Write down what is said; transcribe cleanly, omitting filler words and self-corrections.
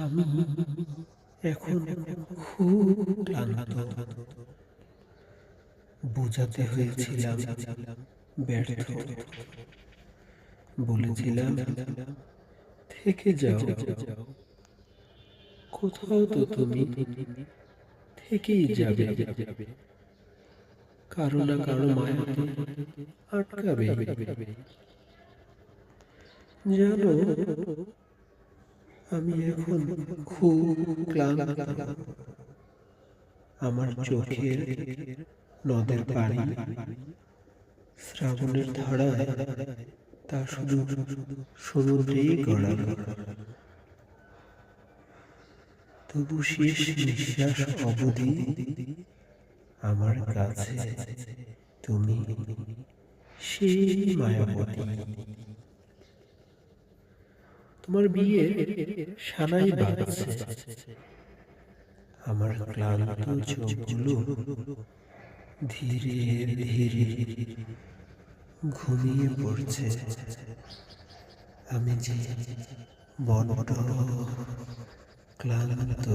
আমি এখন খুব ক্লান্ত। বোঝাতে হয়েছিলাম ব্যর্থ। বলেছিলাম থেকে যাও, কোথাও তো তুমি থেকেই যাবে। কারো না কারো মায়াতে আটকাবে। জানো, আমি এখন খুব ক্লান্ত। আমার চোখের নদের পানি শ্রাবণের ধারায় তা শুধু সমুদ্রেই গড়ালো। তবু শেষ নিঃশ্বাস অবধি আমার কাছে তুমি সেই মায়াবতী। তোমার বিয়ে সানাই বাজছে। আমার ক্লান্ত চোখগুলো ধীরে ধীরে ঘুমিয়ে পড়ছে। আমি যে বড্ড ক্লান্ত।